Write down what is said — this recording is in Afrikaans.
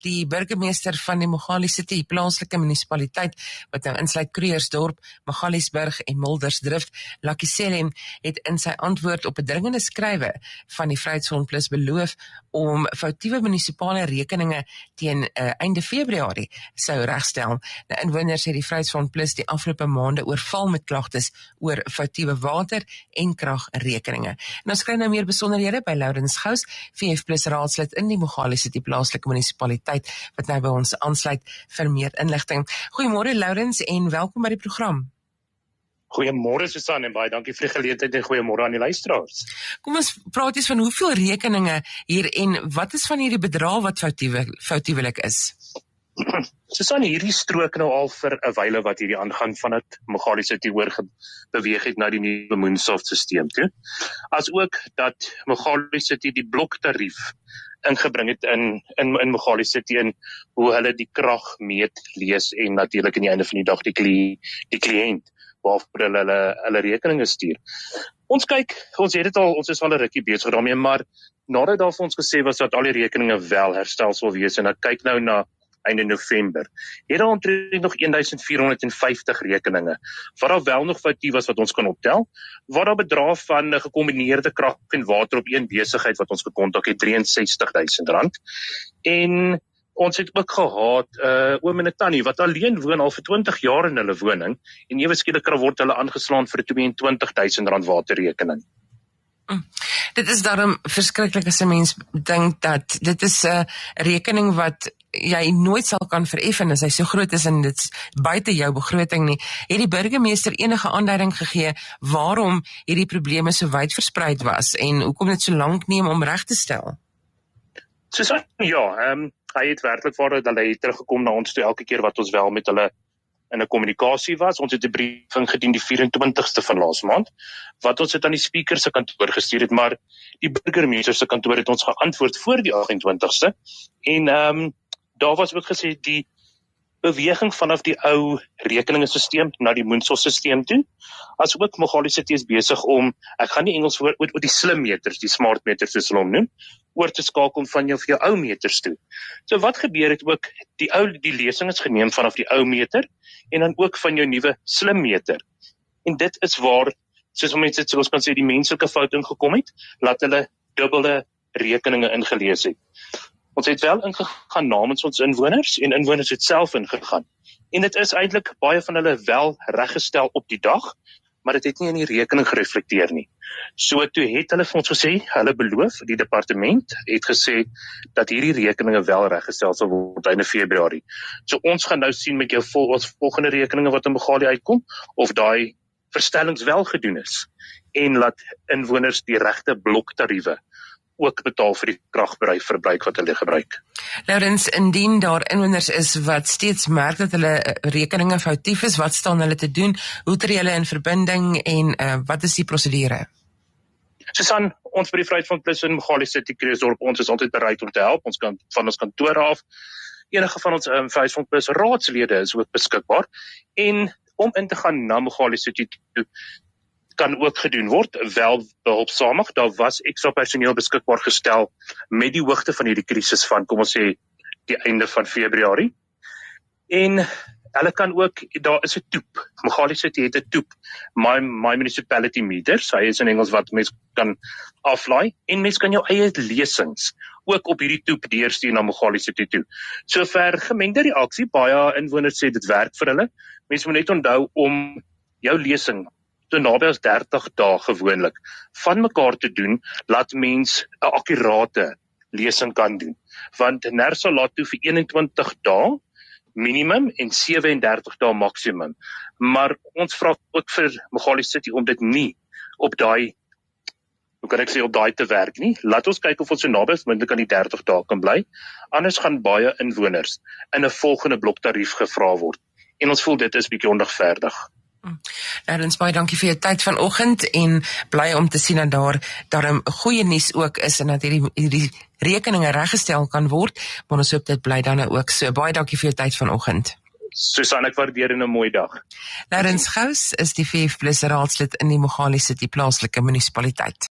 Die burgemeester van die Mogale City, plaaslike munisipaliteit, wat nou insluit Krugersdorp, Magaliesburg en Muldersdrift, Lakiselle, het in sy antwoord op 'n dringende skrywe van die Vryheidsfront Plus beloof om foutiewe munisipale rekeninge teen einde Februarie sou regstel. Die inwoners het die Vryheidsfront Plus die afgelope maande oorval met klagtes oor foutiewe water- en kragrekeninge. En ons kry nou meer besonderhede by Laurens Gous, VF Plus raadslid in die Mogale City plaaslike munisipaliteit, wat nou by ons aansluit vir meer inligting. Goeiemôre Laurens en welkom by die program. Goeiemôre Susan en baie dankie vir die geleentheid en goeiemôre aan die luisteraars. Kom ons praat eens van hoeveel rekeninge hier en wat is van hierdie bedrag wat foutiewelik is? Susan, hierdie strook nou al vir 'n wyle wat hierdie aangaan vandat Mogale City beweeg het na die nuwe Moonsoft-stelsel toe. As ook dat Mogale City die bloktarief ingebring het in Mogale City en hoe hulle die krag meet, lees en natuurlik aan die einde van die dag die kliënt waarvoor hulle rekeninge stuur. Ons is al 'n rukkie besig daarmee, maar nadat daar vir ons gesê was dat al die rekeninge wel herstel sal wees en ek kyk nou na einde November, het daar omtrent nog 1450 rekeninge, wat daar wel nog foutief was wat ons kan optel, wat daar bedrag van 'n gekombineerde krag en water op een besigheid wat ons gekontak het, R63.000. En ons het ook gehad, oom en 'n tannie, wat alleen woon al vir 20 jaar in hulle woning, en ewe skielik word hulle aangeslaan vir 'n R22.000 waterrekening. Dit is daarom verskriklik as 'n mens dink dat dit is 'n rekening wat jy nooit sal kan vereffen as hy so groot is en dit's buite jou begroting nie. Het die burgemeester enige aanduiding gegee waarom hierdie probleme so wyd verspreid was en hoekom dit so lank neem om reg te stel? Susan, ja, hy het werklik waar hulle het teruggekom na ons toe elke keer wat ons wel met hulle in 'n kommunikasie was. Ons het 'n briefing gedien die 24ste van laas maand, wat ons het aan die speaker se kantoor gestuur het, maar die burgemeester se kantoor het ons geantwoord voor die 28ste, en daar was ook gesê die beweging vanaf die ou rekeninge-sisteem na die Moonsoft-stelsel toe, as ook Mogale City is besig om, ek gaan nie Engels woord, oor die slim meters, die smart meters soos hulle hom noem, oor te skakel van jou ou meters toe. So wat gebeur het ook, die lesing is geneem vanaf die ou meter, en dan ook van jou nuwe slim meter. En dit is waar, soos ons kan sê, die menslike fout ingekom het, laat hulle dubbele rekeninge ingelees het. Ons het wel ingegaan namens ons inwoners, en inwoners het self ingegaan. En dit is eintlik baie van hulle wel reggestel op die dag, maar dit het nie in die rekening gereflekteer nie. So toe het hulle vir ons gesê, hulle beloof, die departement het gesê, dat hierdie rekeninge wel reggestel sal word einde Februarie. So ons gaan nou sien met jou volgende rekeninge wat in Mogale uitkom, of daai verstellings wel gedoen is, en laat inwoners die regte bloktariewe ook betaal vir die kragverbruik wat hulle gebruik. Laurens, indien daar inwoners is wat steeds merk dat hulle rekeninge foutief is, wat staan hulle te doen? Hoe tree hulle in verbinding en wat is die prosedure? Susan, ons by die Vryheidsfront Plus in Mogale City, Krugersdorp, ons is altyd bereid om te help. Ons kan van ons kantore af, enige van ons Vryheidsfront Plus raadslede is ook beskikbaar, en om in te gaan na Mogale City toe, kan ook gedoen word, wel behulpsamig. Daar was ekstra personeel beskikbaar gestel met die hoogte van hierdie krisis van, kom ons sê, die einde van Februarie. En hulle kan ook, daar is 'n toep, Mogale City het 'n toep, my municipality meters, hy is in Engels wat mens kan aflaai, en mens kan jou eie lesings ook op hierdie toep deurstuur na Mogale City toe. Sover gemengde reaksie, baie inwoners sê dit werk vir hulle. Mens moet net onthou om jou lesing te naby as 30 dae gewoonlik van mekaar te doen, laat mens 'n akkurate lesing kan doen. Want NERSA laat toe vir 21 dae minimum en 37 dae maksimum. Maar ons vra ook vir Mogale City om dit nie op daai, hoe kan ek sê, op daai te werk nie. Laat ons kyk of ons so naby as moontlik aan die 30 dae kan bly. Anders gaan baie inwoners in 'n volgende bloktarief gevra word. En ons voel dit is bietjie onregverdig. Laurens, baie dankie vir jou tyd vanoggend en bly om te sien dat daar goeie nuus ook is en dat hierdie rekeninge reggestel kan word, maar ons hoop dit bly dan ook so. Baie dankie vir jou tyd vanoggend. Susan, ek waardeer en 'n mooi dag. Laurens Gous is die VF Plus raadslid in die Mogale City plaaslike munisipaliteit.